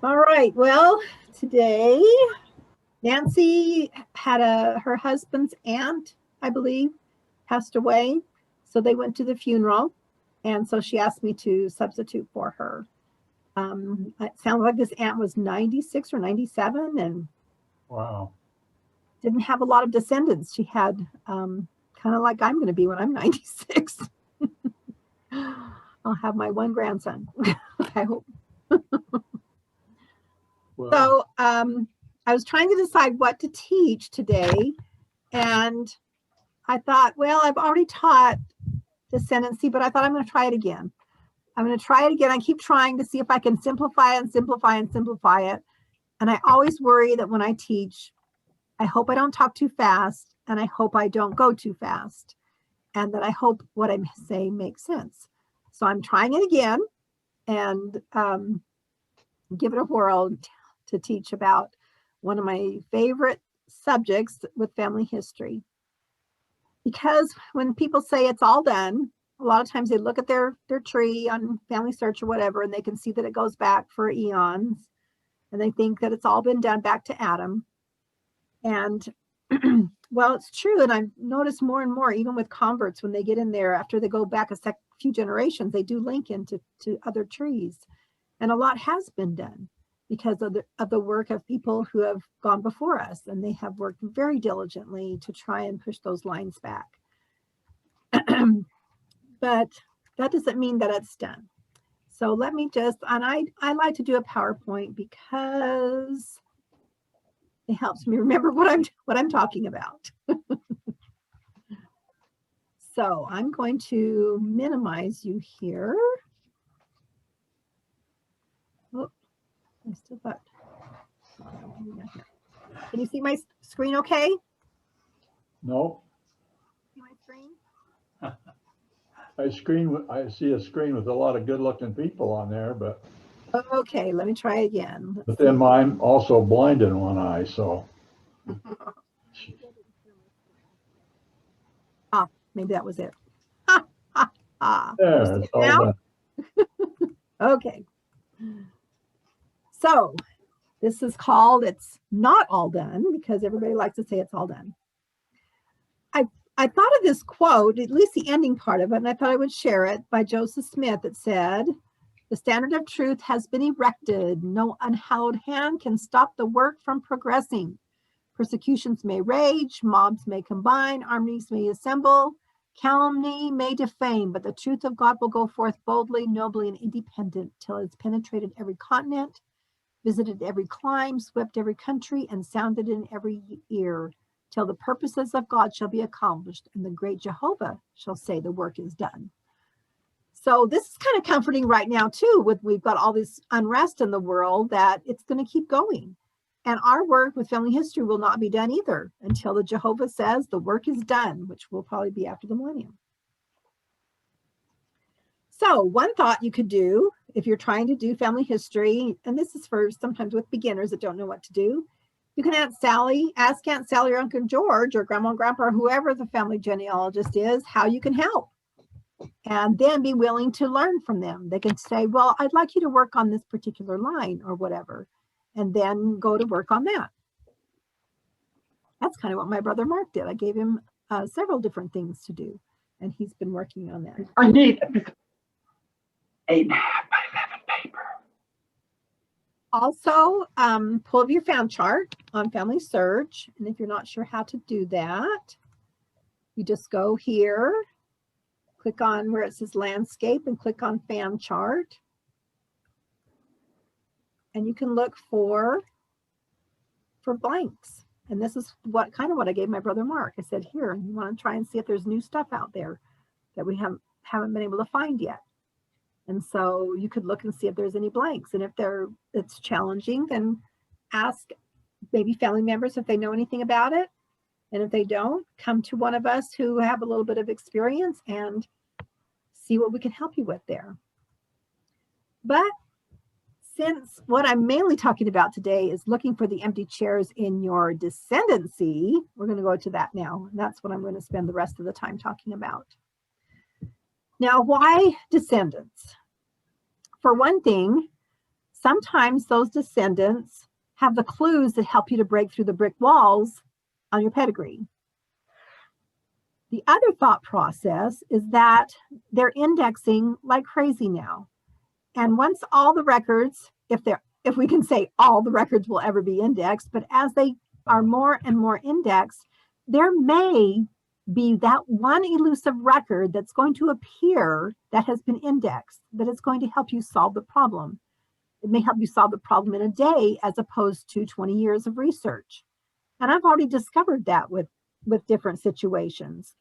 All right. Well, today Nancy had her husband's aunt, I believe, passed away. So they went to the funeral. And so she asked me to substitute for her. It sounds like this aunt was 96 or 97 and Wow. didn't have a lot of descendants. She had kind of like I'm going to be when I'm 96. I'll have my one grandson, I hope. Well, So I was trying to decide what to teach today. And I thought, well, I've already taught descendancy, but I thought I'm going to try it again. I'm going to try it again. I keep trying to see if I can simplify and simplify and simplify it. And I always worry that when I teach, I hope I don't talk too fast and I hope I don't go too fast and that I hope what I'm saying makes sense. So I'm trying it again and give it a whirl to teach about one of my favorite subjects with family history. Because when people say it's all done, a lot of times they look at their tree on Family Search or whatever, and they can see that it goes back for eons, and they think that it's all been done back to Adam. And well, it's true, and I've noticed more and more, even with converts, when they get in there after they go back a few generations, they do link into other trees, and a lot has been done because of the work of people who have gone before us, and they have worked very diligently to try and push those lines back. But that doesn't mean that it's done. So let me just, and I like to do a PowerPoint because it helps me remember what I'm talking about. So I'm going to minimize you here. Oh, I still thought. Can you see my screen okay? no. See my screen? I see a screen with a lot of good-looking people on there, but Okay, let me try again. but then mine also blind in one eye, so. Ah, maybe that was it. You There, see it's it all now? done. Okay. So this is called It's Not All Done because everybody likes to say it's all done. I thought of this quote, at least the ending part of it, and I thought I would share it by Joseph Smith. It said, "The standard of truth has been erected. No unhallowed hand can stop the work from progressing. Persecutions may rage, mobs may combine, armies may assemble, calumny may defame, but the truth of God will go forth boldly, nobly, and independent till it's penetrated every continent, visited every clime, swept every country, and sounded in every ear, till the purposes of God shall be accomplished, and the great Jehovah shall say the work is done." So this is kind of comforting right now too, with we've got all this unrest in the world that it's going to keep going. And our work with family history will not be done either until the Jehovah says the work is done, which will probably be after the millennium. So one thought you could do if you're trying to do family history, and this is for sometimes with beginners that don't know what to do, you can ask Aunt Sally or Uncle George or Grandma and Grandpa or whoever the family genealogist is, how you can help. And then be willing to learn from them. They can say, well, I'd like you to work on this particular line or whatever, and then go to work on that. That's kind of what my brother Mark did. I gave him several different things to do, and he's been working on that. I need a piece of 8.5 by 11 paper. Also, pull up your found chart on Family Search, and if you're not sure how to do that, you just go here, click on where it says landscape and click on fan chart. And you can look for blanks. And this is what I gave my brother Mark. I said, here, you want to try and see if there's new stuff out there that we haven't been able to find yet. And so you could look and see if there's any blanks. And if it's challenging, then ask maybe family members if they know anything about it. And if they don't, come to one of us who have a little bit of experience and see what we can help you with there. But since what I'm mainly talking about today is looking for the empty chairs in your descendancy, we're going to go to that now. And that's what I'm going to spend the rest of the time talking about. Now, why descendants? For one thing, sometimes those descendants have the clues that help you to break through the brick walls on your pedigree. The other thought process is that they're indexing like crazy now. And once all the records, if we can say all the records will ever be indexed, but as they are more and more indexed, there may be that one elusive record that's going to appear that has been indexed, that is going to help you solve the problem. It may help you solve the problem in a day as opposed to 20 years of research. And I've already discovered that with different situations.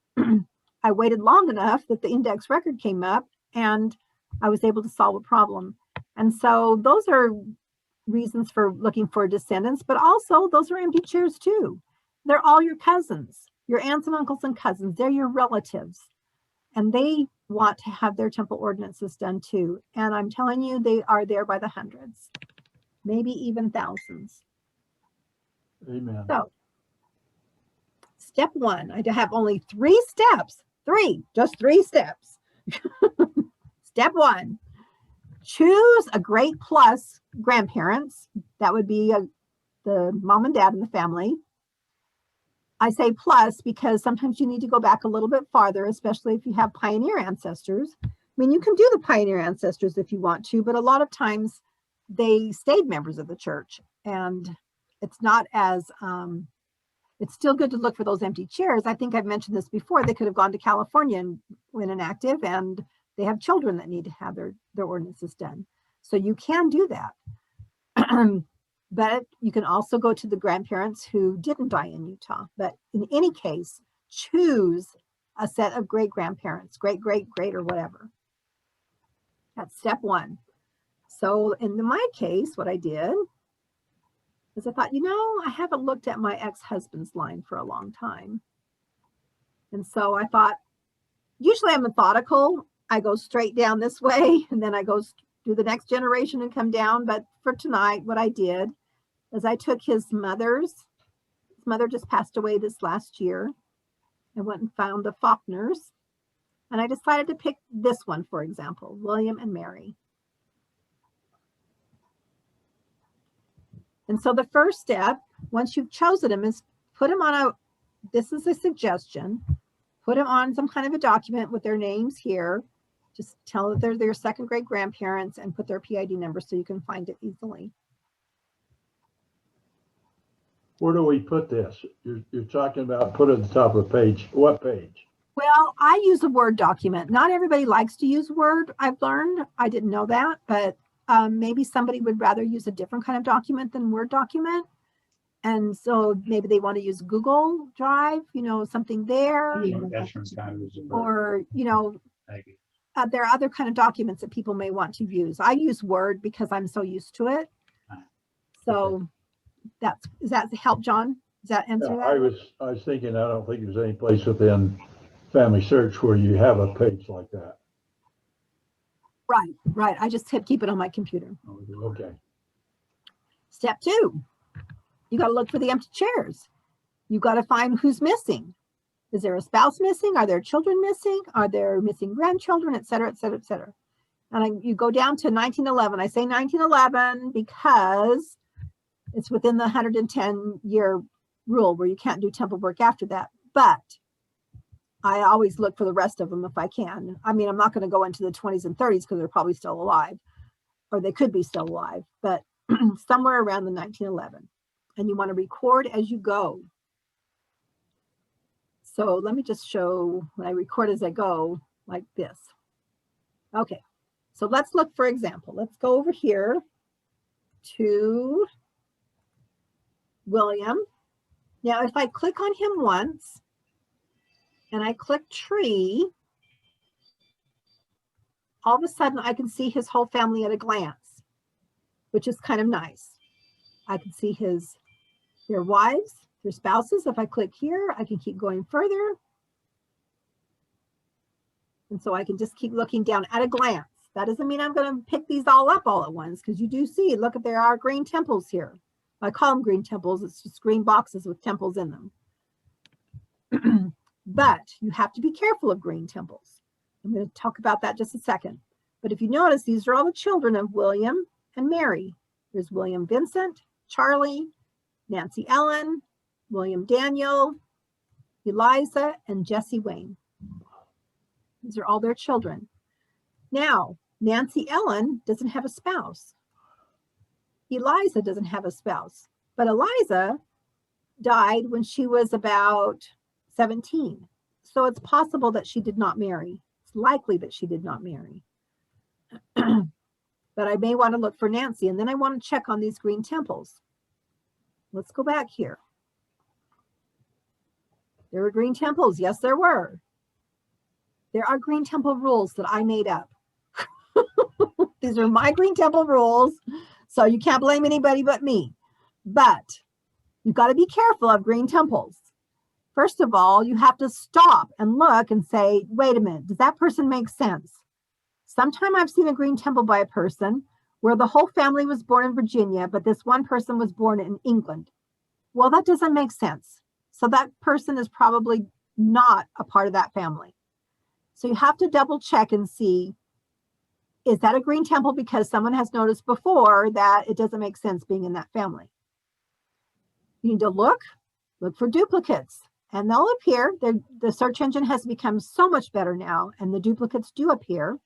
I waited long enough that the index record came up and I was able to solve a problem. And so those are reasons for looking for descendants, but also those are empty chairs too. They're all your cousins, your aunts and uncles and cousins. They're your relatives. And they want to have their temple ordinances done too. And I'm telling you, they are there by the hundreds, maybe even thousands. Amen. So, step one, I have only 3 steps. Just three steps. Step one, choose a great plus grandparents. That would be the mom and dad in the family. I say plus because sometimes you need to go back a little bit farther, especially if you have pioneer ancestors. I mean, you can do the pioneer ancestors if you want to, but a lot of times they stayed members of the church, and it's not as, it's still good to look for those empty chairs. I think I've mentioned this before. They could have gone to California and went inactive, and they have children that need to have their ordinances done. So you can do that. But you can also go to the grandparents who didn't die in Utah. But in any case, choose a set of great grandparents, great, or whatever. That's step one. So in my case, what I did is I thought, I haven't looked at my ex-husband's line for a long time. And so I thought, usually I'm methodical. I go straight down this way, and then I go through the next generation and come down. But for tonight, what I did is I took his mother just passed away this last year. I went and found the Faulkners, and I decided to pick this one, for example, William and Mary. And so the first step, once you've chosen them, is put them on this is a suggestion, put them on some kind of a document with their names here. Just tell that they're their second great grandparents and put their PID number so you can find it easily. Where do we put this? You're talking about put it at the top of the page. What page? Well, I use a Word document. Not everybody likes to use Word, I've learned. I didn't know that, but maybe somebody would rather use a different kind of document than Word document. And so maybe they want to use Google Drive, something there. Or, there are other kind of documents that people may want to use. I use Word because I'm so used to it. So does that help, John? Does that answer that? I was thinking, I don't think there's any place within Family Search where you have a page like that. Right. I just keep it on my computer. Okay. Step 2, you got to look for the empty chairs. You got to find who's missing. Is there a spouse missing? Are there children missing? Are there missing grandchildren, et cetera, et cetera, et cetera? And you go down to 1911. I say 1911 because it's within the 110-year rule where you can't do temple work after that. But I always look for the rest of them if I can. I mean, I'm not going to go into the 20s and 30s because they're probably still alive, or they could be still alive, but somewhere around the 1911. And you want to record as you go. So let me just show when I record as I go like this. Okay, so let's look, for example, let's go over here to William. Now, if I click on him once and I click tree, all of a sudden I can see his whole family at a glance, which is kind of nice. I can see their wives, their spouses. If I click here, I can keep going further. And so I can just keep looking down at a glance. That doesn't mean I'm going to pick these all up all at once, because you do see, look, there are green temples here. I call them green temples. It's just green boxes with temples in them. But you have to be careful of green temples. I'm going to talk about that just a second. But if you notice, these are all the children of William and Mary. There's William Vincent, Charlie, Nancy Ellen, William Daniel, Eliza, and Jesse Wayne. These are all their children. Now, Nancy Ellen doesn't have a spouse. Eliza doesn't have a spouse, but Eliza died when she was about 17. So it's possible that she did not marry. It's likely that she did not marry. But I may want to look for Nancy, and then I want to check on these green temples. Let's go back here. There were green temples. Yes, there were. There are green temple rules that I made up. These are my green temple rules, so you can't blame anybody but me. But you've got to be careful of green temples. First of all, you have to stop and look and say, wait a minute, does that person make sense? Sometime I've seen a green temple by a person where the whole family was born in Virginia, but this one person was born in England. Well, that doesn't make sense. So that person is probably not a part of that family. So you have to double check and see, is that a green temple because someone has noticed before that it doesn't make sense being in that family? You need to look for duplicates, and they'll appear. The search engine has become so much better now, and the duplicates do appear.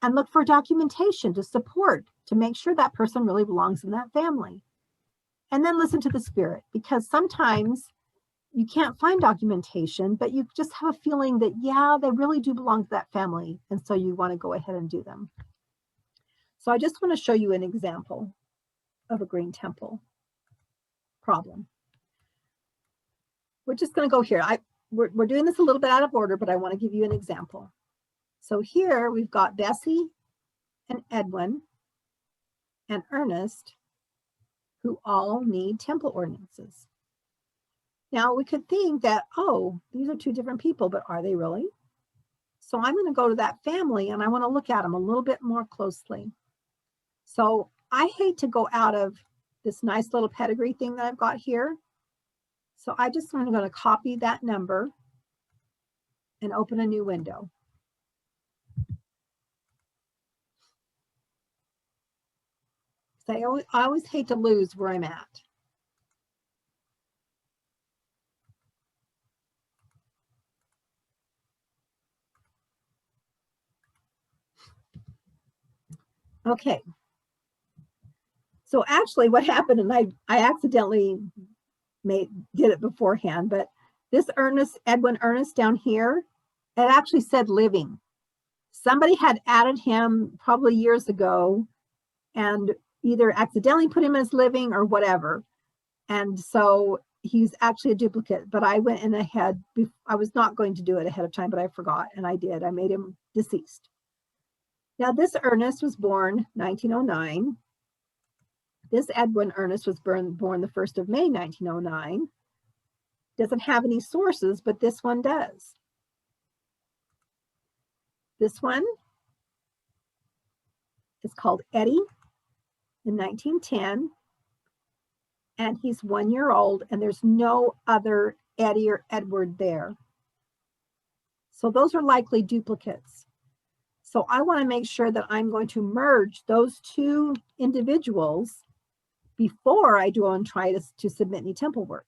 And look for documentation to support, to make sure that person really belongs in that family. And then listen to the spirit, because sometimes you can't find documentation, but you just have a feeling that, yeah, they really do belong to that family. And so you want to go ahead and do them. So I just want to show you an example of a green temple problem. We're just going to go here. We're doing this a little bit out of order, but I want to give you an example. So here we've got Bessie and Edwin and Ernest, who all need temple ordinances. Now we could think that, oh, these are two different people, but are they really? So I'm going to go to that family and I want to look at them a little bit more closely. So I hate to go out of this nice little pedigree thing that I've got here. So I just am going to copy that number and open a new window. I always hate to lose where I'm at. Okay. So actually what happened, and I accidentally did it beforehand, but this Edwin Ernest down here, it actually said living. Somebody had added him probably years ago and either accidentally put him as living or whatever. And so he's actually a duplicate, but I went in ahead. I was not going to do it ahead of time, but I forgot, and I did. I made him deceased. Now this Ernest was born 1909. This Edwin Ernest was born the 1st of May, 1909. Doesn't have any sources, but this one does. This one is called Eddie in 1910, and he's 1 year old, and there's no other Eddie or Edward there. So those are likely duplicates. So I want to make sure that I'm going to merge those two individuals before I go and try to submit any temple work.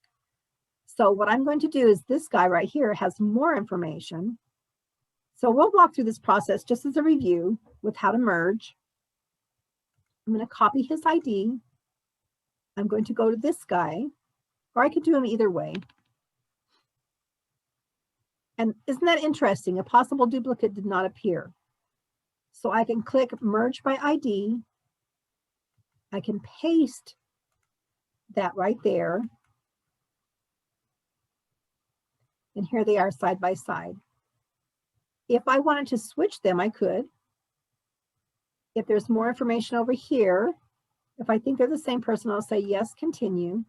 So what I'm going to do is this guy right here has more information. So we'll walk through this process just as a review with how to merge. I'm going to copy his ID. I'm going to go to this guy, or I could do them either way. And isn't that interesting? A possible duplicate did not appear. So I can click Merge by ID. I can paste that right there. And here they are side by side. If I wanted to switch them, I could. If there's more information over here, if I think they're the same person, I'll say yes, continue.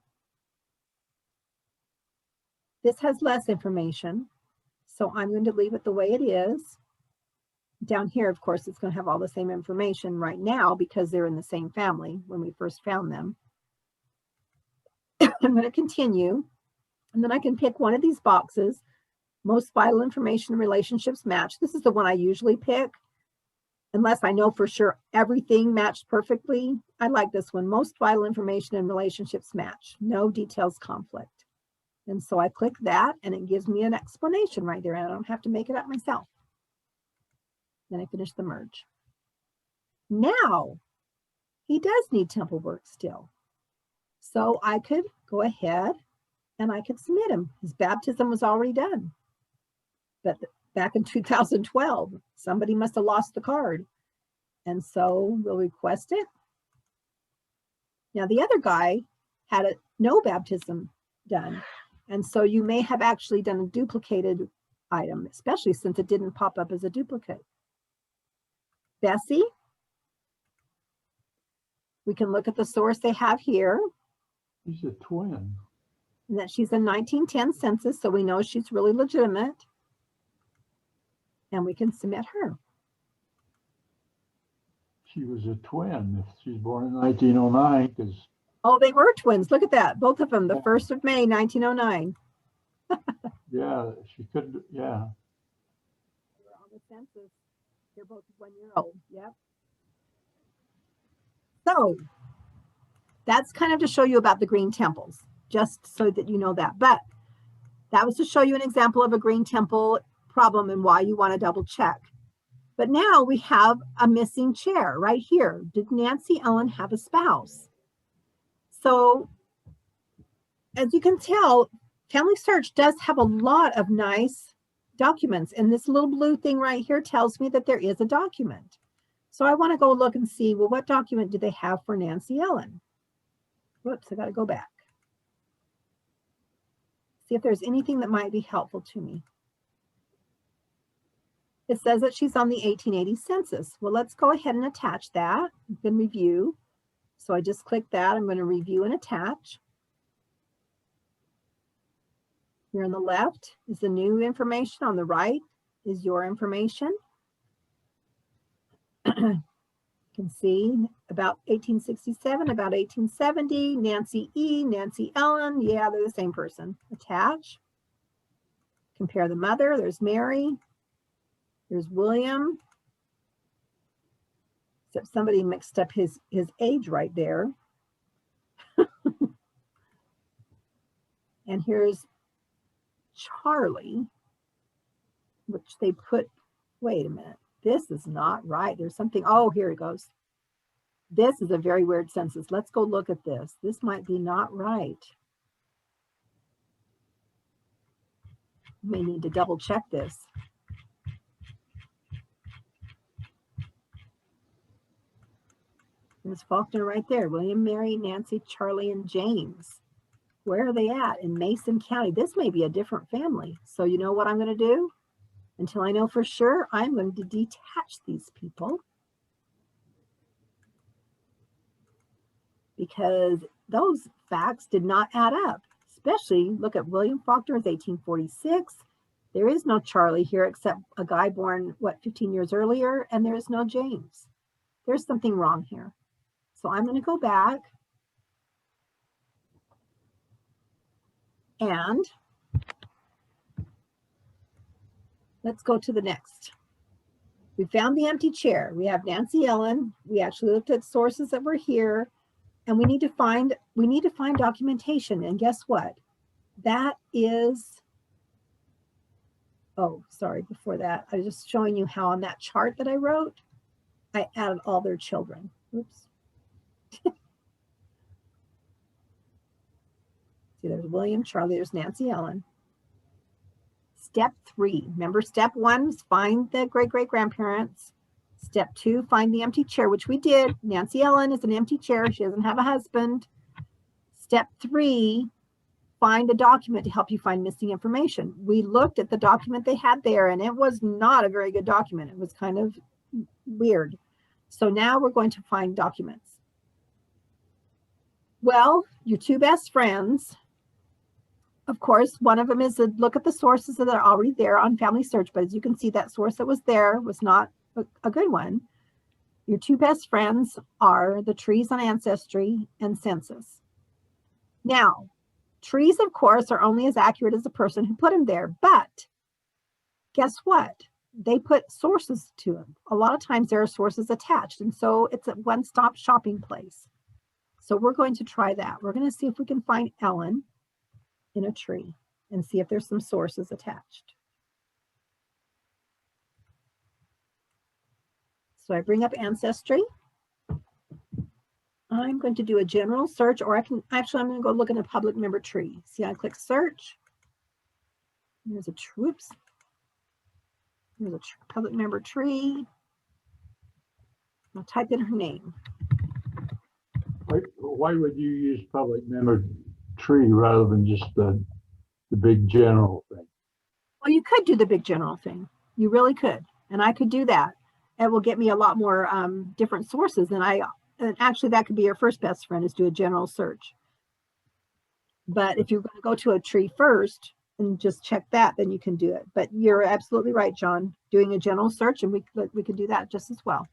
This has less information, so I'm going to leave it the way it is. Down here, of course, it's going to have all the same information right now because they're in the same family when we first found them. I'm going to continue, and then I can pick one of these boxes. Most vital information relationships match. This is the one I usually pick. unless I know for sure everything matched perfectly. I like this one. Most vital information in relationships match. No details conflict. And so I click that and it gives me an explanation right there. And I don't have to make it up myself. Then I finish the merge. Now, he does need temple work still. So I could go ahead and I could submit him. His baptism was already done. But back in 2012, somebody must have lost the card. And so we'll request it. Now the other guy had no baptism done. And so you may have actually done a duplicated item, especially since it didn't pop up as a duplicate. Bessie, we can look at the source they have here. She's a twin. And that she's a 1910 census, so we know she's really legitimate. And we can submit her. She was a twin. If she's born in 1909, because Oh, they were twins. Look at that. Both of them, the 1st of May, 1909. yeah, she could. Yeah, They were on the census. They're both 1 year old. Yep. So that's kind of to show you about the green temples, just so that you know that. But that was to show you an example of a green temple problem and why you want to double check. But now we have a missing chair right here. Did Nancy Ellen have a spouse? So as you can tell, Family Search does have a lot of nice documents. And this little blue thing right here tells me that there is a document. So I want to go look and see, well, what document do they have for Nancy Ellen? Whoops, I got to go back. See if there's anything that might be helpful to me. It says that she's on the 1880 census. Well, let's go ahead and attach that. You can review. So I just click that. I'm going to review and attach. Here on the left is the new information. On the right is your information. You can see about 1867, about 1870, Nancy E., Nancy Ellen. Yeah, they're the same person. Attach. Compare the mother. There's Mary. There's William. Except somebody mixed up his age right there. And here's Charlie, which they put, wait a minute, this is not right. There's something, oh, here it goes. This is a very weird census. Let's go look at this. This might be not right. You may need to double check this. There's Faulkner right there. William, Mary, Nancy, Charlie, and James. Where are they at? In Mason County. This may be a different family. So you know what I'm going to do? Until I know for sure, I'm going to detach these people. Because those facts did not add up. Especially, look at William Faulkner is 1846. There is no Charlie here except a guy born, 15 years earlier, and there is no James. There's something wrong here. So I'm going to go back and let's go to the next. We found the empty chair. We have Nancy Ellen. We actually looked at sources that were here, and we need to find documentation. And guess what? That is, oh, sorry, before that, I was just showing you how on that chart that I wrote, I added all their children. Oops. See, there's William, Charlie, there's Nancy Ellen. Step 3, remember step 1 was find the great-great-grandparents. Step 2, find the empty chair, which we did. Nancy Ellen is an empty chair. She doesn't have a husband. Step 3, find a document to help you find missing information. We looked at the document they had there, and it was not a very good document. It was kind of weird. So now we're going to find documents. Well, your 2 best friends, of course, one of them is to look at the sources that are already there on Family Search, but as you can see, that source that was there was not a good one. Your 2 best friends are the trees on Ancestry and Census. Now, trees, of course, are only as accurate as the person who put them there, but guess what? they put sources to them. A lot of times there are sources attached, and so it's a one-stop shopping place. So we're going to try that. We're going to see if we can find Ellen in a tree and see if there's some sources attached. So I bring up Ancestry. I'm going to do a general search, or I'm going to go look in a public member tree. See, I click search. There's a, whoops. There's a public member tree. I'll type in her name. Why would you use public member tree rather than just the big general thing? Well, you could do the big general thing. You really could. And I could do that. It will get me a lot more different sources. And actually that could be your first best friend, is do a general search. But if you're going to go to a tree first and just check that, then you can do it. But you're absolutely right, John. Doing a general search, and we can do that just as well.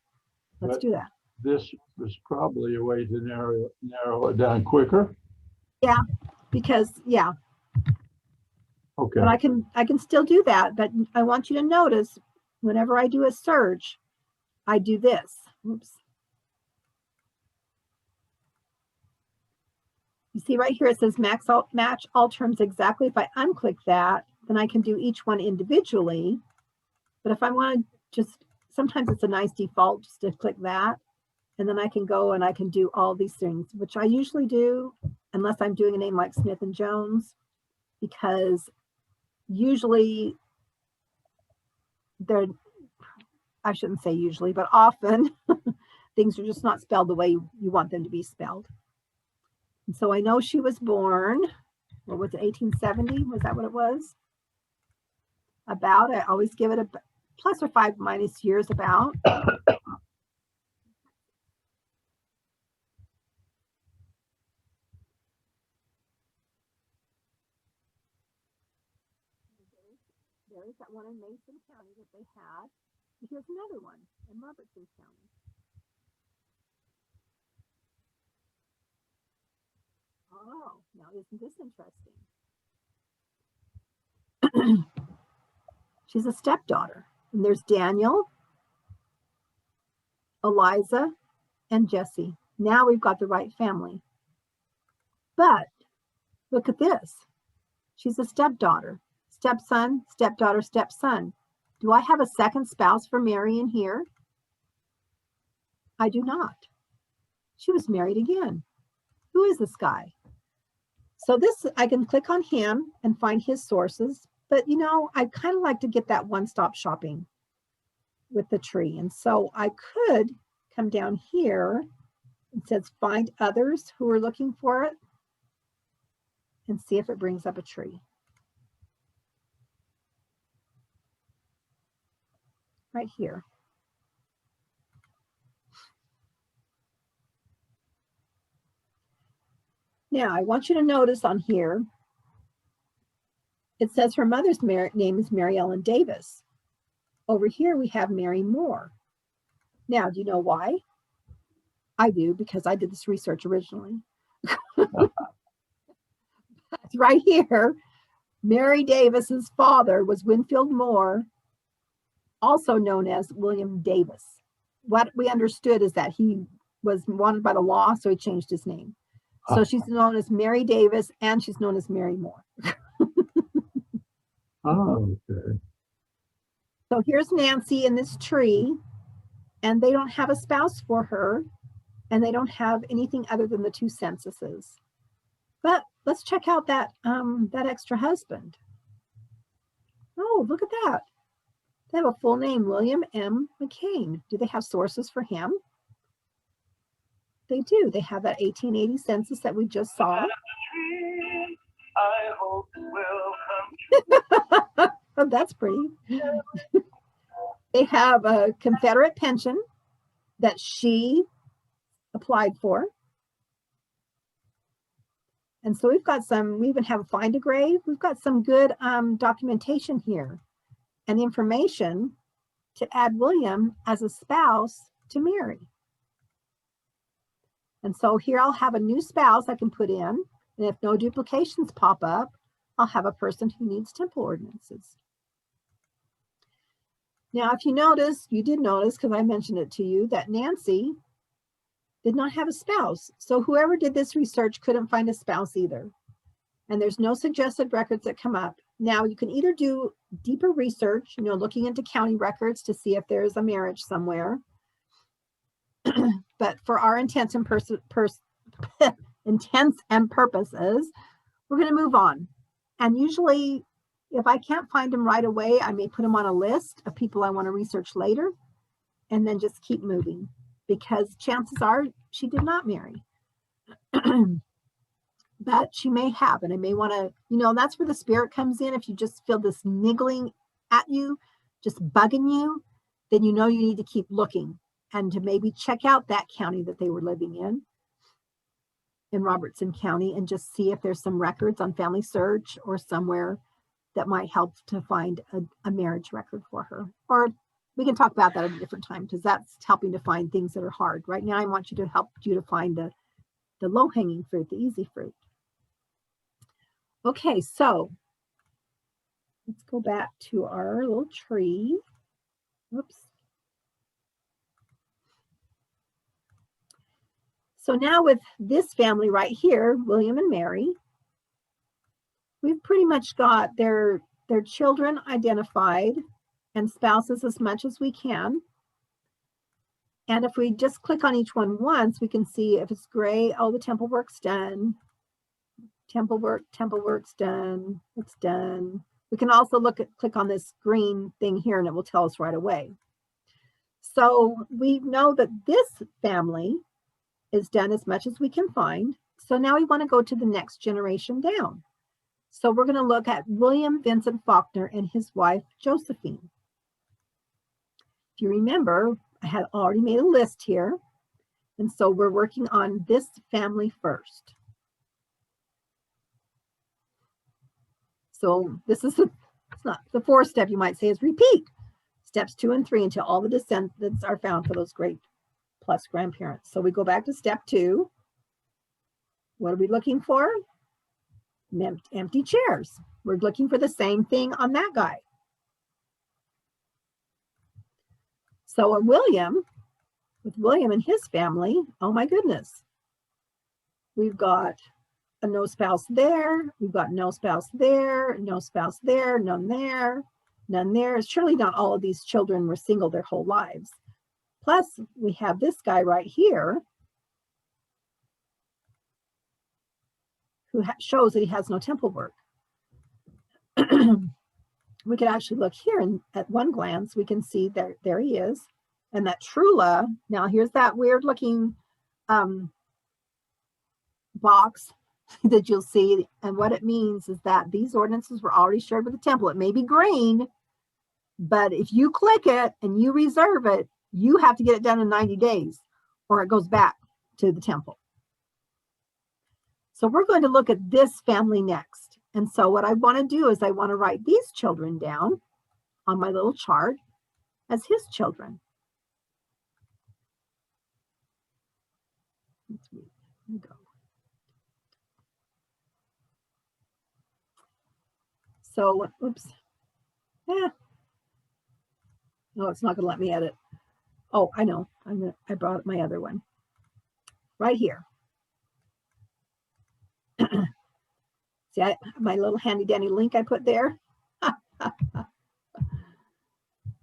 Let's do that. This was probably a way to narrow it down quicker. Yeah, because Okay. But I can still do that. But I want you to notice whenever I do a search, I do this. Oops. You see right here, it says match all terms exactly. If I unclick that, then I can do each one individually. But if I want to just, sometimes it's a nice default just to click that. And then I can go and I can do all these things, which I usually do, unless I'm doing a name like Smith and Jones, because usually I shouldn't say usually, but often things are just not spelled the way you want them to be spelled. And so I know she was born, what was it, 1870? Was that what it was? About, I always give it a plus or 5 minus years about. There's that one in Mason County that they had. Here's another one in Robertson County. Oh, now isn't this interesting? She's a stepdaughter. And there's Daniel, Eliza, and Jesse. Now we've got the right family. But look at this. She's a stepdaughter. Stepson, stepdaughter, stepson. Do I have a second spouse for Mary in here? I do not. She was married again. Who is this guy? So this, I can click on him and find his sources, but you know, I kind of like to get that one-stop shopping with the tree. And so I could come down here. It says find others who are looking for it and see if it brings up a tree. Right here. Now, I want you to notice on here, it says her mother's name is Mary Ellen Davis. Over here, we have Mary Moore. Now, do you know why? I do, because I did this research originally. It's right here. Mary Davis's father was Winfield Moore, also known as William Davis. What we understood is that he was wanted by the law, so he changed his name. So she's known as Mary Davis, and she's known as Mary Moore. Oh, okay. So here's Nancy in this tree, and they don't have a spouse for her, and they don't have anything other than the 2 censuses. But let's check out that that extra husband. Oh, look at that. They have a full name, William M. McCain. Do they have sources for him? They do. They have that 1880 census that we just saw. I hope will come. Oh, that's pretty. They have a Confederate pension that she applied for. And so we've got some, we even have a find a grave. We've got some good documentation here and information to add William as a spouse to Mary. And so here I'll have a new spouse I can put in. And if no duplications pop up, I'll have a person who needs temple ordinances. Now, if you notice, you did notice, because I mentioned it to you, that Nancy did not have a spouse. So whoever did this research couldn't find a spouse either. And there's no suggested records that come up. Now, you can either do deeper research, looking into county records to see if there's a marriage somewhere. But for our intents and purposes, we're going to move on. And usually, if I can't find them right away, I may put them on a list of people I want to research later, and then just keep moving, because chances are she did not marry. But she may have, and I may want to, that's where the spirit comes in. If you just feel this niggling at you, just bugging you, then you need to keep looking and to maybe check out that county that they were living in Robertson County, and just see if there's some records on Family Search or somewhere that might help to find a marriage record for her. Or we can talk about that at a different time, because that's helping to find things that are hard. Right now, I want you to help you to find the low-hanging fruit, the easy fruit. Okay, so let's go back to our little tree. Whoops. So now with this family right here, William and Mary, we've pretty much got their children identified and spouses as much as we can. And if we just click on each one once, we can see if it's gray, oh, the temple work's done. Temple work's done. It's done. We can also click on this green thing here, and it will tell us right away. So we know that this family is done as much as we can find. So now we want to go to the next generation down. So we're going to look at William Vincent Faulkner and his wife, Josephine. If you remember, I had already made a list here. And so we're working on this family first. So this is it's not the fourth step, you might say, is repeat steps 2 and 3 until all the descendants are found for those great plus grandparents. So we go back to step 2. What are we looking for? Empty chairs. We're looking for the same thing on that guy. So with William and his family, oh my goodness, we've got a no spouse there, we've got no spouse there, no spouse there, none there, none there. Surely not all of these children were single their whole lives. Plus, we have this guy right here who shows that he has no temple work. We could actually look here, and at one glance, we can see there he is. And that Trula, now here's that weird looking box that you'll see. And what it means is that these ordinances were already shared with the temple. It may be green, but if you click it and you reserve it, you have to get it done in 90 days or it goes back to the temple. So we're going to look at this family next. And so what I want to do is I want to write these children down on my little chart as his children. Here we go. So, oops. No, it's not going to let me edit. Oh, I know. I brought up my other one. Right here. See, my little handy dandy link I put there.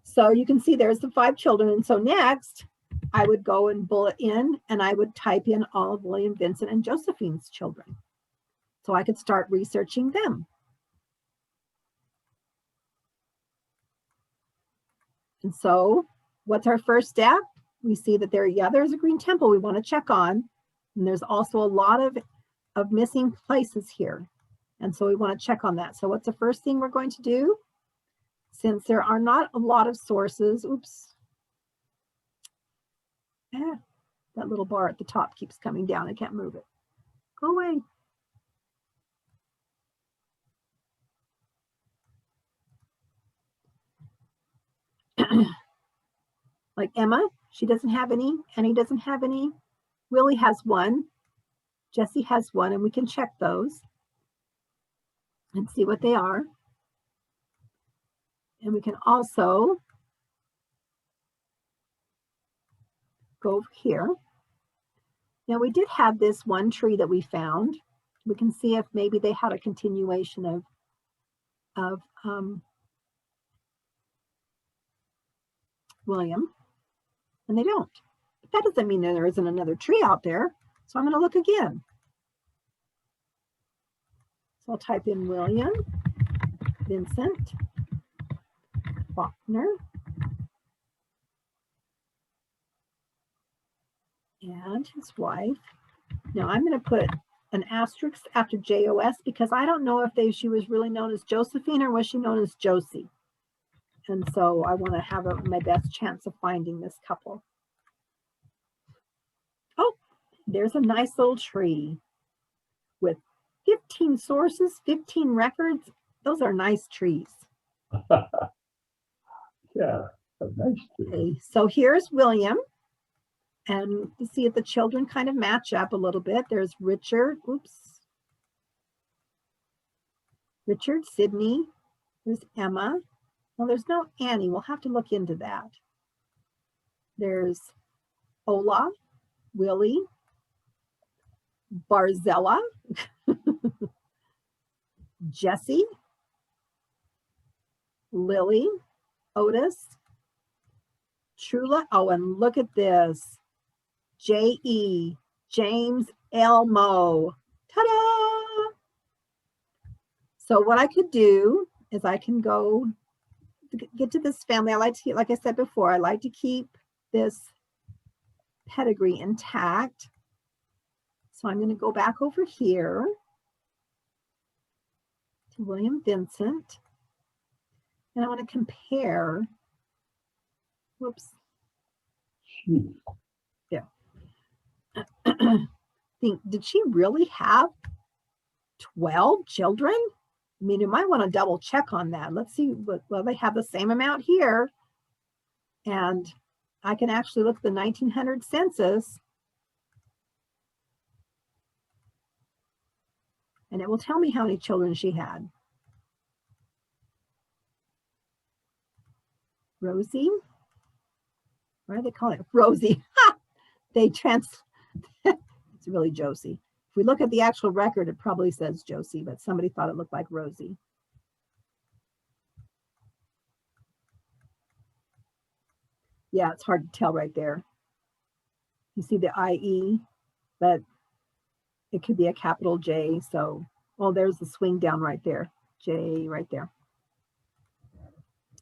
So you can see there's the 5 children. And so next, I would go and bullet in, and I would type in all of William, Vincent, and Josephine's children. So I could start researching them. And so what's our first step? We see that there's a green temple we want to check on. And there's also a lot of missing places here. And so we want to check on that. So what's the first thing we're going to do? Since there are not a lot of sources, oops. That little bar at the top keeps coming down. I can't move it. Go away. Like Emma, she doesn't have any. Annie doesn't have any. Willie has one. Jesse has one, and we can check those and see what they are. And we can also go over here. Now we did have this one tree that we found. We can see if maybe they had a continuation of William, and they don't. But that doesn't mean that there isn't another tree out there. So I'm going to look again. So I'll type in William Vincent Faulkner and his wife. Now I'm going to put an asterisk after JOS because I don't know if she was really known as Josephine or was she known as Josie. And so I want to have my best chance of finding this couple. Oh, there's a nice little tree with 15 sources, 15 records. Those are nice trees. Yeah, a nice tree. Okay, so here's William. And to see if the children kind of match up a little bit. There's Richard, Richard, Sydney, there's Emma. Well, there's no Annie. We'll have to look into that. There's Ola, Willie, Barzella, Jesse, Lily, Otis, Trula. Oh, and look at this. J.E. James Elmo. Ta-da! So what I could do is I can go get to this family. I like to, like I said before, I like to keep this pedigree intact. So I'm going to go back over here to William Vincent. And I want to compare. Whoops. Jeez. Yeah. Did she really have 12 children? I mean, you might want to double check on that. Let's see. Well, they have the same amount here. And I can actually look at the 1900 census. And it will tell me how many children she had. Rosie. Why do they call it Rosie? It's really Josie. If we look at the actual record, it probably says Josie, but somebody thought it looked like Rosie. Yeah, it's hard to tell right there. You see the IE, but it could be a capital J. So, well, there's the swing down right there. J right there.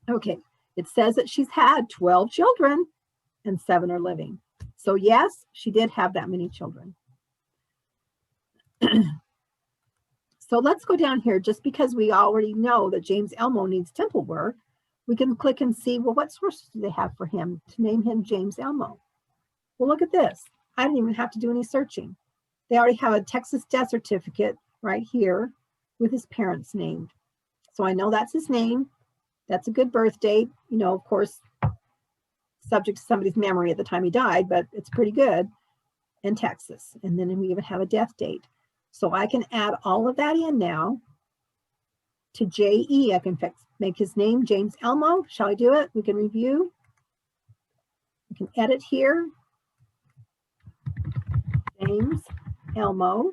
Okay, it says that she's had 12 children and 7 are living. So yes, she did have that many children. So let's go down here. Just because we already know that James Elmo needs temple work, we can click and see, well, what sources do they have for him to name him James Elmo? Well, look at this. I didn't even have to do any searching. They already have a Texas death certificate right here with his parents named. So I know that's his name. That's a good birth date. You know, of course, subject to somebody's memory at the time he died, but it's pretty good in Texas. And then we even have a death date. So I can add all of that in now to JE. I can make his name James Elmo. Shall I do it? We can review. We can edit here. James Elmo.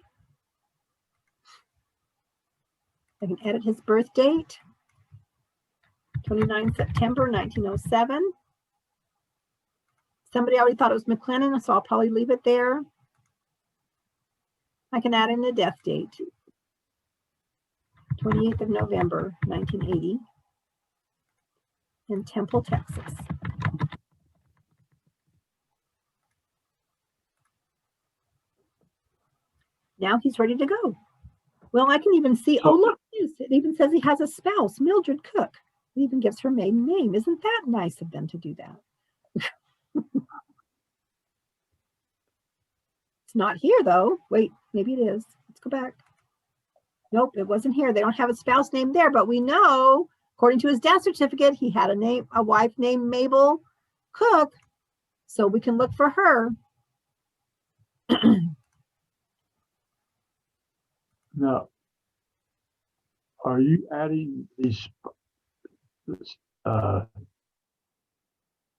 I can edit his birth date. 29 September 1907. Somebody already thought it was McLennan, so I'll probably leave it there. I can add in a death date. 28th of November 1980 in Temple, Texas. Now he's ready to go. Well, I can even see, oh, look, it even says he has a spouse, Mildred Cook. It even gives her maiden name. Isn't that nice of them to do that? It's not here, though. Wait, maybe it is. Let's go back. Nope, it wasn't here. They don't have a spouse name there, but we know, according to his death certificate, he had a wife named Mabel Cook, so we can look for her. Now, are you adding these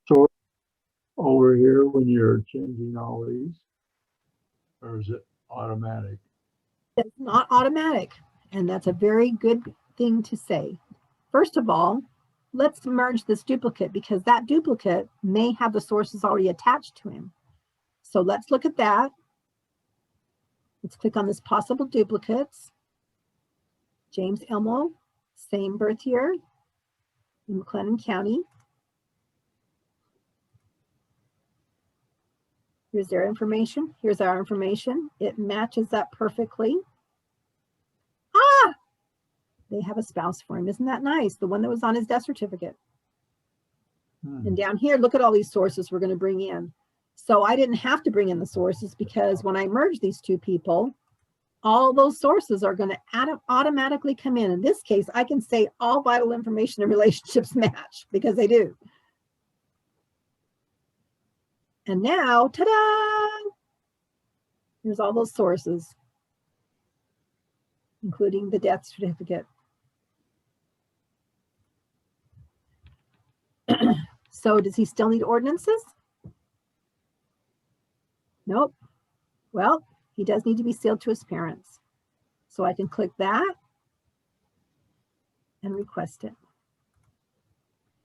source, over here when you're changing all these? Or is it automatic? It's not automatic, and that's a very good thing to say. First of all, let's merge this duplicate because that duplicate may have the sources already attached to him. So let's look at that. Let's click on this possible duplicates. James Elmo, same birth year in McLennan County. Here's their information. Here's our information. It matches up perfectly. Ah! They have a spouse for him. Isn't that nice? The one that was on his death certificate. And down here, look at all these sources we're going to bring in. So I didn't have to bring in the sources because when I merge these two people, all those sources are going to automatically come in. In this case, I can say all vital information and relationships match because they do. And now, ta-da! Here's all those sources, including the death certificate. So does he still need ordinances? Nope. Well, he does need to be sealed to his parents. So I can click that and request it.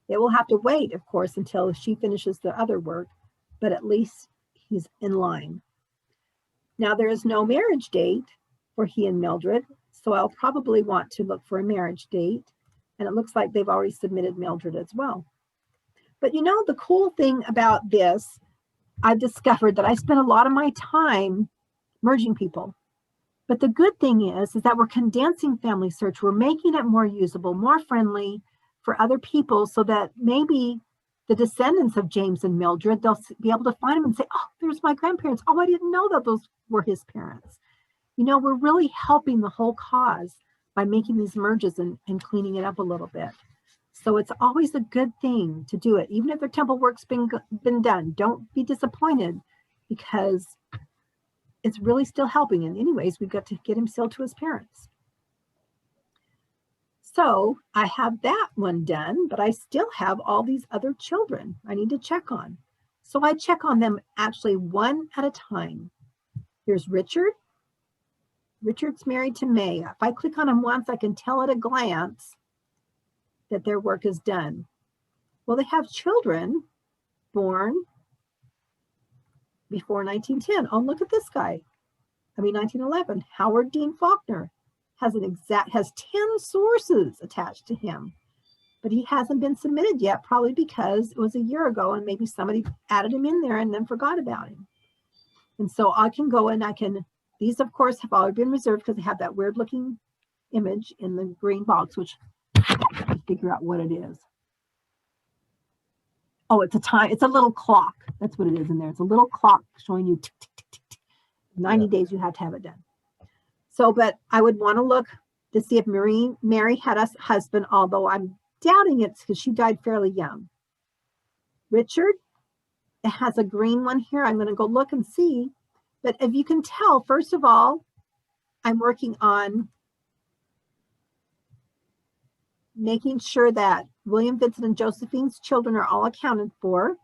It will have to wait, of course, until she finishes the other work, but at least he's in line. Now there is no marriage date for he and Mildred, so I'll probably want to look for a marriage date. And it looks like they've already submitted Mildred as well. But you know, the cool thing about this, I've discovered that I spend a lot of my time merging people. But the good thing is that we're condensing family search. We're making it more usable, more friendly for other people so that maybe the descendants of James and Mildred, they'll be able to find them and say, oh, there's my grandparents. Oh, I didn't know that those were his parents. You know, we're really helping the whole cause by making these merges and cleaning it up a little bit. So it's always a good thing to do it. Even if their temple work's been done, don't be disappointed because it's really still helping. And anyways, we've got to get him sealed to his parents. So I have that one done, but I still have all these other children I need to check on. So I check on them actually one at a time. Here's Richard. Richard's married to May. If I click on him once, I can tell at a glance that their work is done. Well, they have children born before 1910. Oh, look at this guy. 1911. Howard Dean Faulkner has 10 sources attached to him, but he hasn't been submitted yet, probably because it was a year ago and maybe somebody added him in there and then forgot about him. And so I can go and these of course have already been reserved because they have that weird looking image in the green box, which figure out what it is. Oh, it's a little clock. That's what it is in there. It's a little clock showing you tick, tick, tick, tick, tick. 90 days you have to have it done. So, but I would want to look to see if Mary had a husband, although I'm doubting it because she died fairly young. Richard, it has a green one here. I'm going to go look and see. But if you can tell, first of all, I'm working on making sure that William, Vincent, and Josephine's children are all accounted for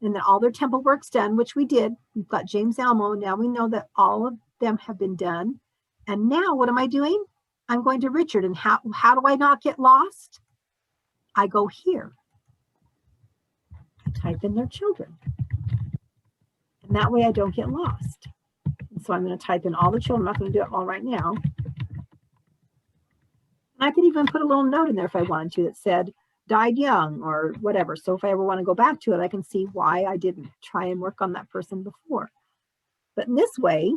and that all their temple work's done, which we did. We've got James Elmo. Now we know that all of them have been done. And now what am I doing? I'm going to Richard. And how do I not get lost? I go here. I type in their children. And that way I don't get lost. And so I'm going to type in all the children. I'm not going to do it all right now. I could even put a little note in there if I wanted to that said died young or whatever. So if I ever want to go back to it, I can see why I didn't try and work on that person before. But in this way,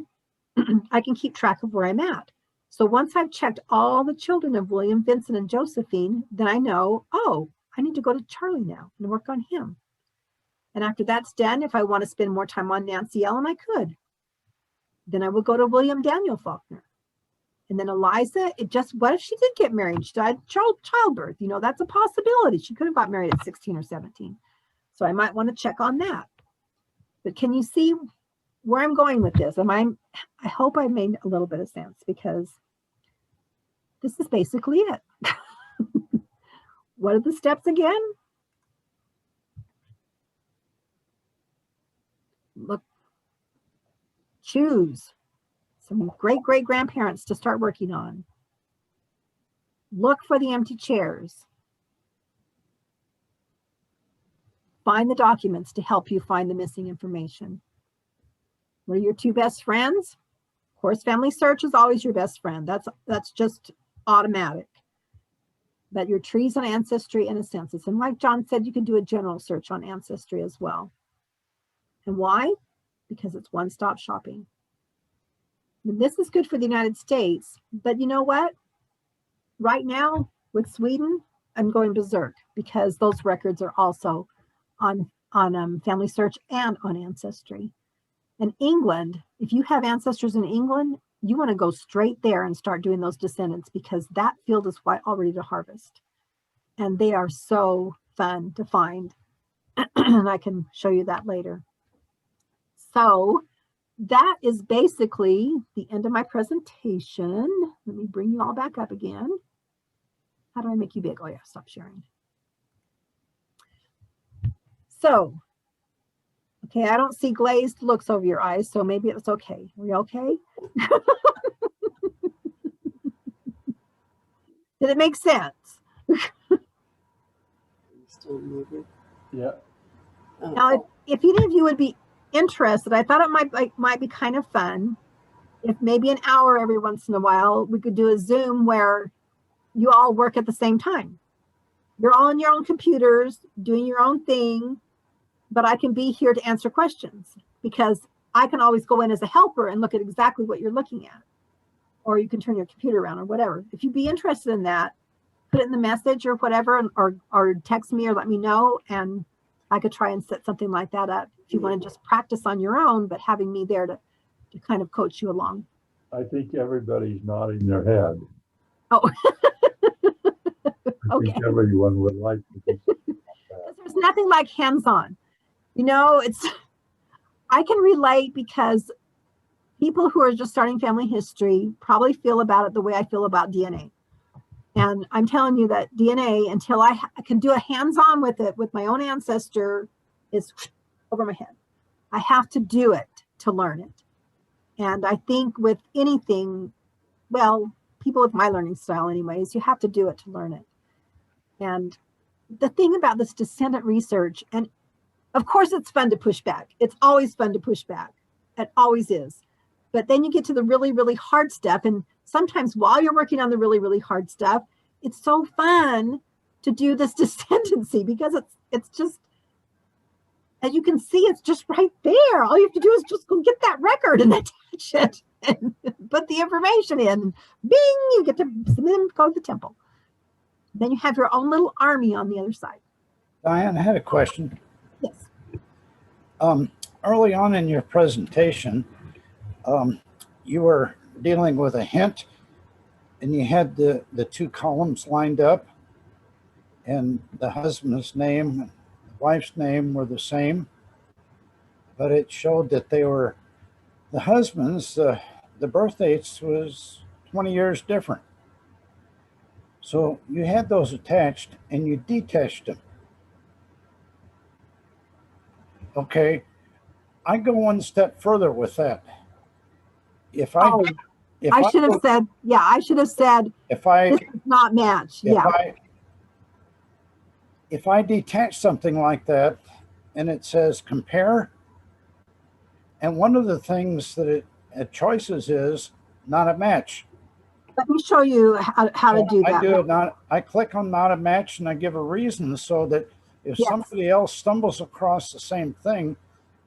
I can keep track of where I'm at. So once I've checked all the children of William, Vincent, and Josephine, then I know, oh, I need to go to Charlie now and work on him. And after that's done, if I want to spend more time on Nancy Ellen, I could. Then I will go to William Daniel Faulkner. And then Eliza, what if she did get married? She died childbirth. You know, that's a possibility. She could have got married at 16 or 17. So I might want to check on that. But can you see where I'm going with this? I hope I made a little bit of sense because this is basically it. What are the steps again? Look, choose some great-great-grandparents to start working on. Look for the empty chairs. Find the documents to help you find the missing information. What are your two best friends? Of course, Family Search is always your best friend. That's just automatic. But your trees on Ancestry and a census. And like John said, you can do a general search on Ancestry as well. And why? Because it's one-stop shopping. And this is good for the United States, but you know what? Right now with Sweden, I'm going berserk because those records are also on Family Search and on Ancestry. And England, if you have ancestors in England, you want to go straight there and start doing those descendants because that field is all ready to harvest. And they are so fun to find. And I can show you that later. So that is basically the end of my presentation. Let me bring you all back up again. How do I make you big? Oh yeah, stop sharing. So, okay, I don't see glazed looks over your eyes, so maybe it's okay. Are you okay? Did it make sense? Still moving. Yeah. Oh. Now, if any of you would be interested, I thought it might be kind of fun if maybe an hour every once in a while we could do a Zoom where you all work at the same time. You're all on your own computers doing your own thing, but I can be here to answer questions because I can always go in as a helper and look at exactly what you're looking at. Or you can turn your computer around or whatever. If you'd be interested in that, put it in the message or whatever, or text me or let me know, and I could try and set something like that up if you want to just practice on your own, but having me there to kind of coach you along. I think everybody's nodding their head. Oh, I okay. think everyone would like to do something like that. There's nothing like hands-on. You know, I can relate because people who are just starting family history probably feel about it the way I feel about DNA. And I'm telling you that DNA, until I can do a hands-on with it with my own ancestor, is over my head. I have to do it to learn it. And I think with anything, well, people with my learning style anyways, you have to do it to learn it. And the thing about this descendant research, and of course it's fun to push back. It's always fun to push back. It always is. But then you get to the really, really hard stuff. And sometimes while you're working on the really, really hard stuff, it's so fun to do this descendancy because it's just, as you can see, it's just right there. All you have to do is just go get that record and attach it and put the information in. Bing, you get to go to the temple. Then you have your own little army on the other side. Diane, I had a question. Yes. Early on in your presentation, you were dealing with a hint, and you had the two columns lined up, and the husband's name and the wife's name were the same, but it showed that they were, the husband's, the birth dates was 20 years different. So you had those attached and you detached them. Okay, I go one step further with that. If I, Oh, if I should have said, yeah, I should have said, if I, this does not match. if Yeah. if I detach something like that and it says compare, and one of the things that it choices is not a match. Let me show you how to do that. I click on not a match and I give a reason so that if Yes. somebody else stumbles across the same thing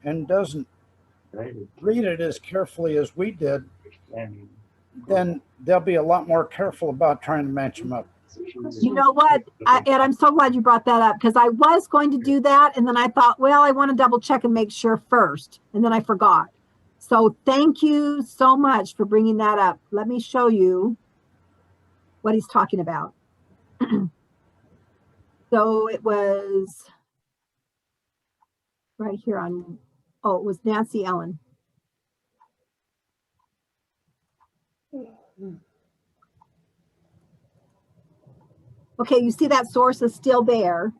and doesn't read it as carefully as we did, then they'll be a lot more careful about trying to match them up. You know what, Ed, I'm so glad you brought that up because I was going to do that. And then I thought, well, I want to double check and make sure first. And then I forgot. So thank you so much for bringing that up. Let me show you what he's talking about. So it was right here on, oh, it was Nancy Ellen. Okay, you see that source is still there.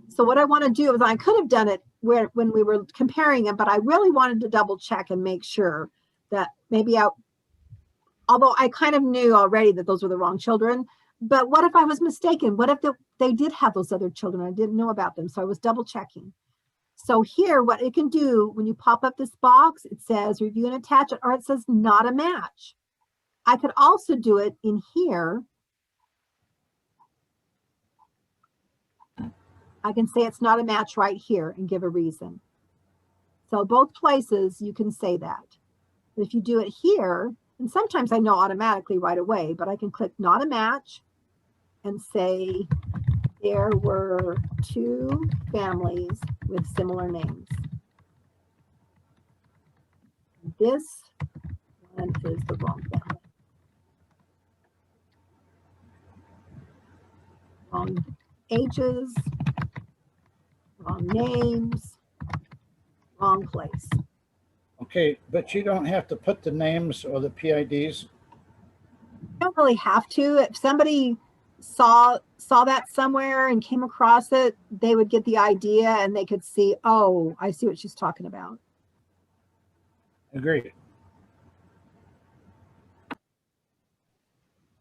So what I want to do is I could have done it when we were comparing them, but I really wanted to double check and make sure that maybe although I kind of knew already that those were the wrong children, but what if I was mistaken? What if they did have those other children? I didn't know about them. So I was double checking. So here, what it can do when you pop up this box, it says review and attach it, or it says not a match. I could also do it in here. I can say it's not a match right here and give a reason. So both places you can say that. But if you do it here, and sometimes I know automatically right away, but I can click not a match and say there were 2 families with similar names. This one is the wrong family. Wrong ages, wrong names, wrong place. Okay, but you don't have to put the names or the PIDs. You don't really have to. If somebody saw that somewhere and came across it, they would get the idea and they could see, oh, I see what she's talking about. Agreed.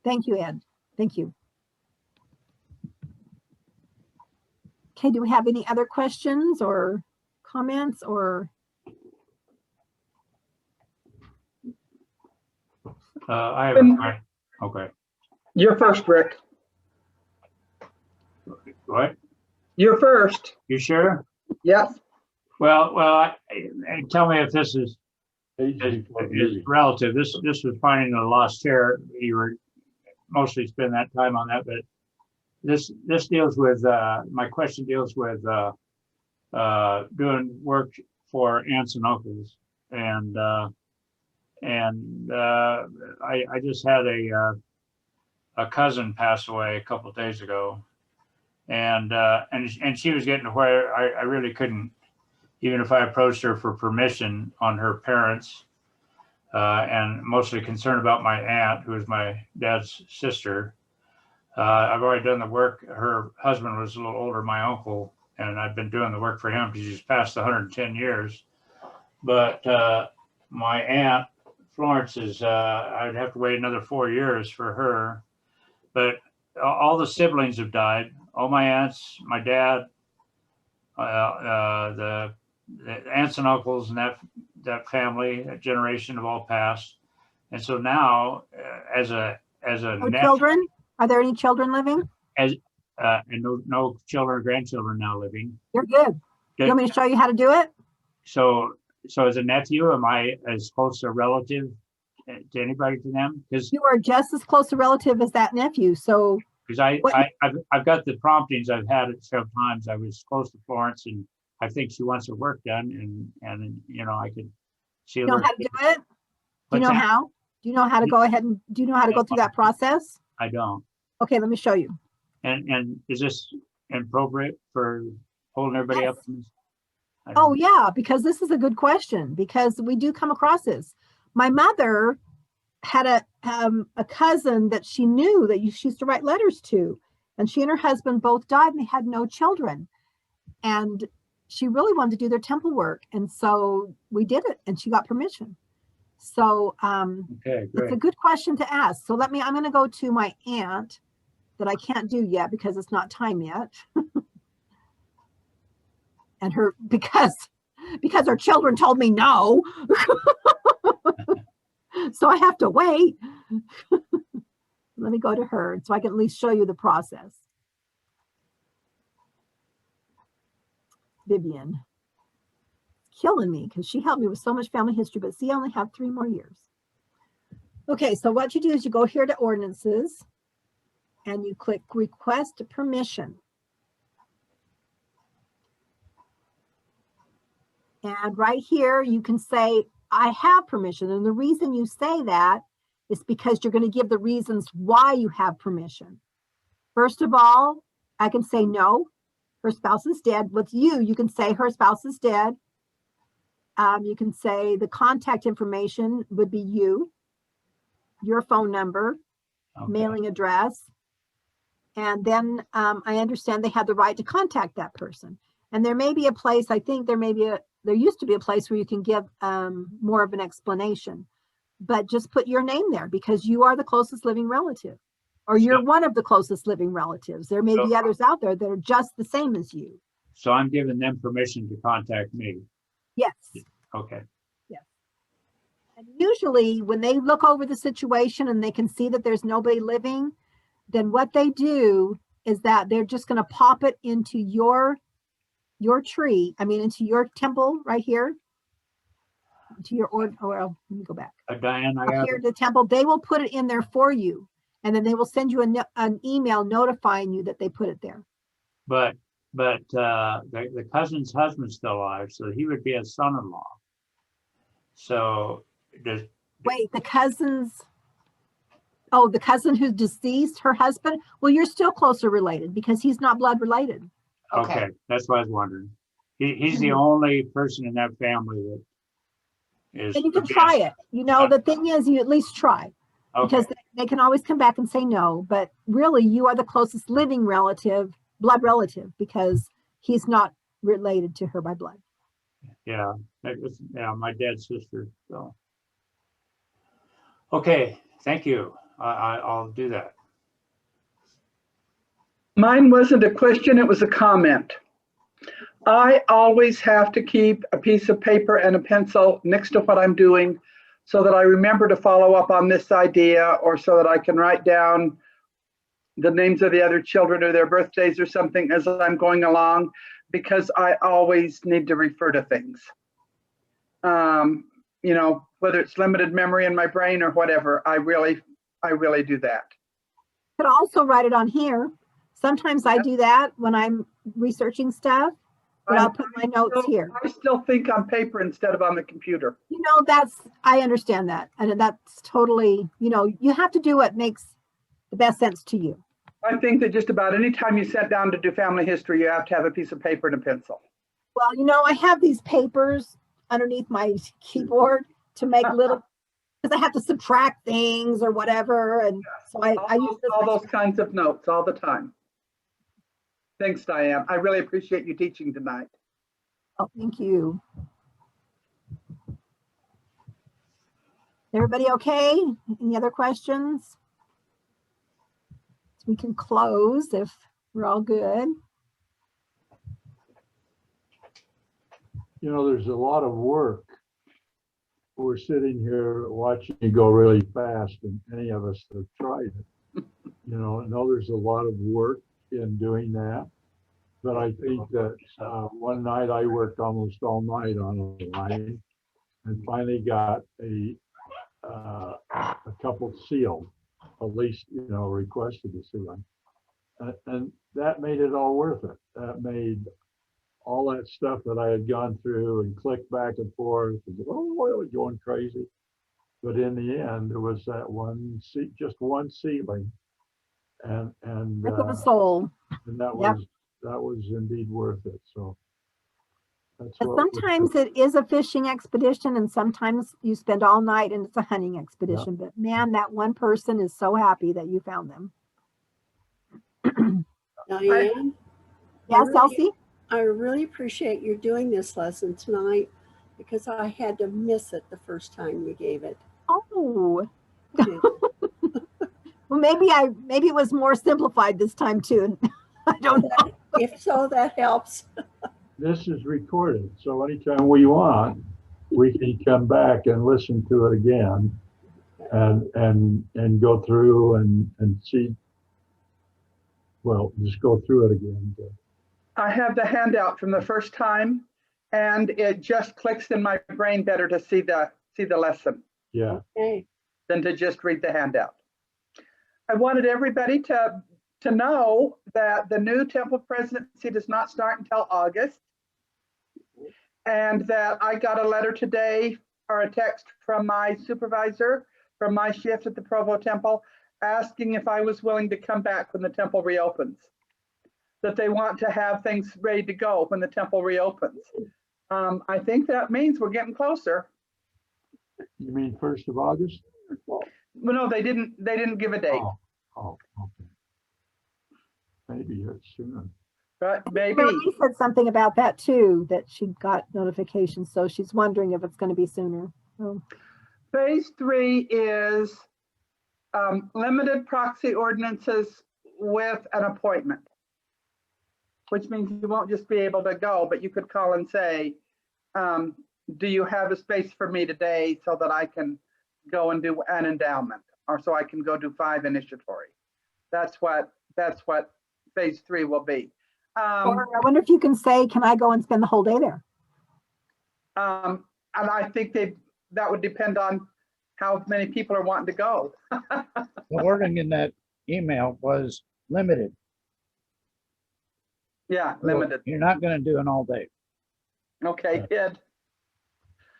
Thank you, Ed. Thank you. Okay, do we have any other questions or comments or? I have a question. Okay. You're first, Rick. What? You're first. You sure? Yes. Well, tell me if this is before beauty. relative. This was finding a lost chair. You were mostly spending that time on that, but this deals with my question deals with doing work for aunts and uncles, and I just had a cousin pass away a couple of days ago, and she was getting to where I really couldn't, even if I approached her for permission on her parents, and mostly concerned about my aunt, who is my dad's sister. I've already done the work. Her husband was a little older, my uncle, and I've been doing the work for him because he's past 110 years. But my aunt, Florence, is, I'd have to wait another 4 years for her. But all the siblings have died. All my aunts, my dad, the aunts and uncles and that family, that generation have all passed. And so now, as a Children? Are there any children living? and no children or grandchildren now living. You're good. You want me to show you how to do it? So as a nephew, am I as close a relative to anybody to them? Because You are just as close a relative as that nephew. So I've got the promptings. I've had it several times. I was close to Florence, and I think she wants her work done, and I could see. you know how to do it? Do you know how? Do you know how to go ahead and do you know how to go through that process? I don't. Okay, let me show you. And is this appropriate for holding everybody Yes. up? I don't Oh know. yeah, because this is a good question because we do come across this. My mother had a cousin that she knew that she used to write letters to, and she and her husband both died and they had no children. And she really wanted to do their temple work, and so we did it, and she got permission. So Okay, it's great. a good question to ask. So I'm going to go to my aunt that I can't do yet because it's not time yet. And because her children told me no. So I have to wait. Let me go to her so I can at least show you the process. Vivian. Killing me because she helped me with so much family history, but see, I only have 3 more years. Okay, so what you do is you go here to ordinances and you click request permission. And right here, you can say, I have permission. And the reason you say that is because you're going to give the reasons why you have permission. First of all, I can say no, her spouse is dead. With you can say her spouse is dead. You can say the contact information would be your phone number, Okay. mailing address. And then I understand they have the right to contact that person. And there may be a place, I think there used to be a place where you can give more of an explanation, but just put your name there because you are the closest living relative, or you're one of the closest living relatives. There may be others out there that are just the same as you. So I'm giving them permission to contact me. Yes. Okay. Yes. And usually when they look over the situation and they can see that there's nobody living, then what they do is that they're just going to pop it into your tree. I mean, into your temple right here. To your let me go back. Diane, I Up have here at the temple, they will put it in there for you, and then they will send you an email notifying you that they put it there. but the cousin's husband's still alive, so he would be a son-in-law. So does Wait, the cousin who's deceased, her husband? Well, you're still closer related because he's not blood related. okay, that's what I was wondering. He's the only person in that family that is. And you can try it. You know, the thing is, you at least try. Because they can always come back and say no, but really you are the closest living relative, blood relative, because he's not related to her by blood. Yeah, that was, my dad's sister. So, okay, thank you. I'll do that. Mine wasn't a question, it was a comment. I always have to keep a piece of paper and a pencil next to what I'm doing so that I remember to follow up on this idea, or so that I can write down the names of the other children or their birthdays or something as I'm going along, because I always need to refer to things. You know, whether it's limited memory in my brain or whatever, I really do that. You could also write it on here. Sometimes I do that when I'm researching stuff, but I'll put my notes here. I still think on paper instead of on the computer. You know, I understand that. And that's totally, you know, you have to do what makes the best sense to you. I think that just about any time you sit down to do family history, you have to have a piece of paper and a pencil. Well, you know, I have these papers underneath my keyboard to make little, because I have to subtract things or whatever. And so I use all those kinds of notes all the time. Thanks, Diane. I really appreciate you teaching tonight. Oh, thank you. Everybody okay? Any other questions? We can close if we're all good. You know, there's a lot of work. We're sitting here watching you go really fast, and any of us that have tried it, you know, there's a lot of work in doing that. But I think that one night I worked almost all night on a line and finally got a couple sealed, at least, you know, requested the sealing. And that made it all worth it. That made all that stuff that I had gone through and clicked back and forth, and, oh, I was going crazy. But in the end, there was that just one sealing, and Heck of a soul. and that was indeed worth it. So that's But what sometimes it is a fishing expedition, and sometimes you spend all night and it's a hunting expedition. But man, that one person is so happy that you found them. Diane, Yes, Elsie? I really appreciate you doing this lesson tonight because I had to miss it the first time you gave it. Oh. Well, maybe it was more simplified this time too. I don't know. If so, that helps. This is recorded, so anytime we want, we can come back and listen to it again, and go through and see. Well, just go through it again. I have the handout from the first time, and it just clicks in my brain better to see the lesson Yeah. Okay. than to just read the handout. I wanted everybody to know that the new temple presidency does not start until August, and that I got a letter today or a text from my supervisor from my shift at the Provo Temple asking if I was willing to come back when the temple reopens, that they want to have things ready to go when the temple reopens. I think that means we're getting closer. You mean 1st of August? Well, no, they didn't give a date. Oh, okay. Maybe it's sooner. Right, maybe. Marie said something about that too, that she got notifications, so she's wondering if it's going to be sooner. So, Phase 3 is limited proxy ordinances with an appointment, which means you won't just be able to go, but you could call and say, do you have a space for me today so that I can go and do an endowment, or so I can go do 5 initiatory. That's what phase 3 will be. or I wonder if you can say, can I go and spend the whole day there? And I think that would depend on how many people are wanting to go. The wording in that email was limited. Yeah, limited. You're not going to do an all day. Okay, good.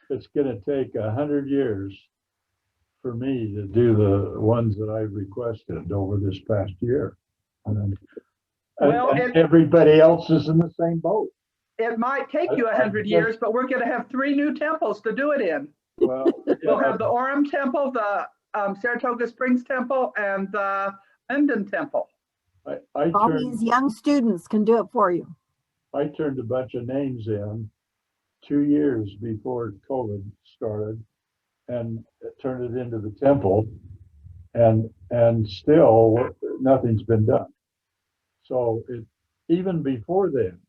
It's gonna take 100 years for me to do the ones that I've requested over this past year. And Well, everybody else is in the same boat. It might take you 100 years, but we're going to have 3 new temples to do it in. Well, We'll have the Orem Temple, the Saratoga Springs Temple, and the Linden Temple. All these young students can do it for you. I turned a bunch of names in 2 years before COVID started and turned it into the temple, and still nothing's been done. So even before then,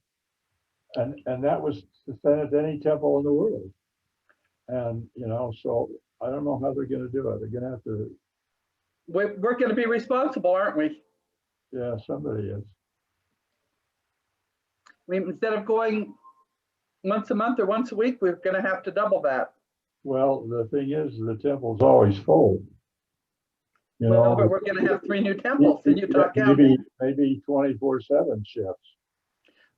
and that was to send it to any temple in the world. And, so I don't know how they're going to do it. They're going to have to. We're going to be responsible, aren't we? Yeah, somebody is. Instead of going once a month or once a week, we're going to have to double that. Well, the thing is, the temple's always full. Well, but we're going to have 3 new temples in Utah County. Maybe 24/7 shifts.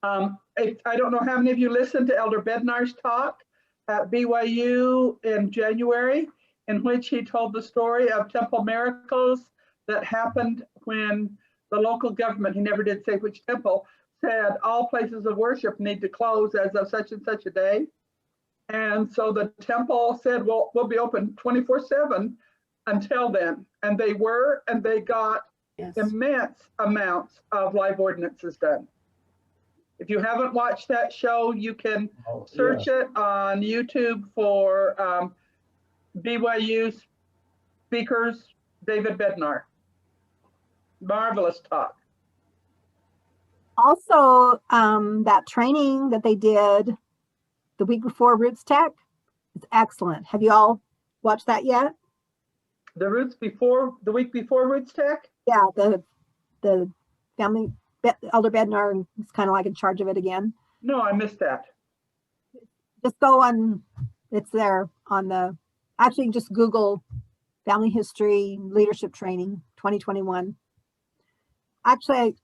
I don't know how many of you listened to Elder Bednar's talk at BYU in January, in which he told the story of temple miracles that happened when the local government, he never did say which temple, said all places of worship need to close as of such and such a day. And so the temple said, well, we'll be open 24/7 until then. And they were, and they got immense amounts of live ordinances done. If you haven't watched that show, you can search it on YouTube for BYU speakers, David Bednar. Marvelous talk. Also, that training that they did the week before Roots Tech is excellent. Have you all watched that yet? The week before Roots Tech? Yeah, the family, Elder Bednar is kind of like in charge of it again. No, I missed that. Just go on, it's there on the, actually just Google Family History Leadership Training 2021. Actually,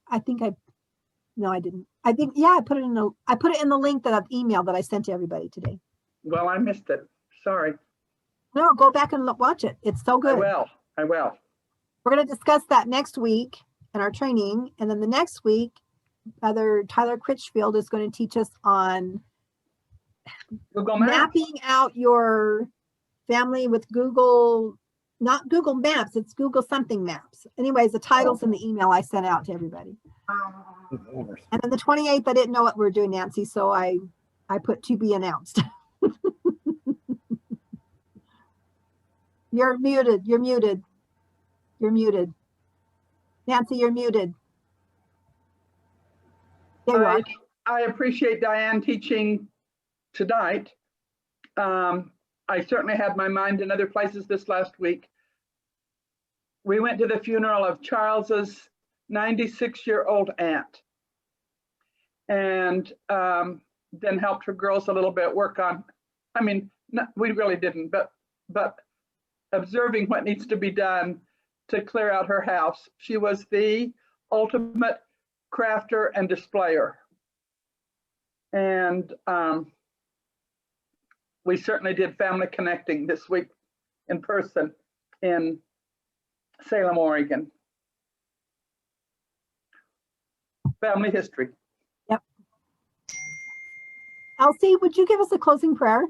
no, I didn't. I think, yeah, I put it in the link that I've emailed that I sent to everybody today. Well, I missed it. Sorry. No, go back and watch it. It's so good. I will. We're going to discuss that next week in our training. And then the next week, Tyler Critchfield is going to teach us on Google Maps. mapping out your family with Google, not Google Maps, it's Google something maps. Anyways, the title's in the email I sent out to everybody. And then the 28th, I didn't know what we were doing, Nancy, so I put to be announced. You're muted. You're muted. You're muted. Nancy, you're muted. There you are. I appreciate Diane teaching tonight. I certainly had my mind in other places this last week. We went to the funeral of Charles's 96-year-old aunt, and then helped her girls a little bit work on, we really didn't, but observing what needs to be done to clear out her house. She was the ultimate crafter and displayer. And we certainly did family connecting this week in person in Salem, Oregon. Family history. Yep. Elsie, would you give us a closing prayer?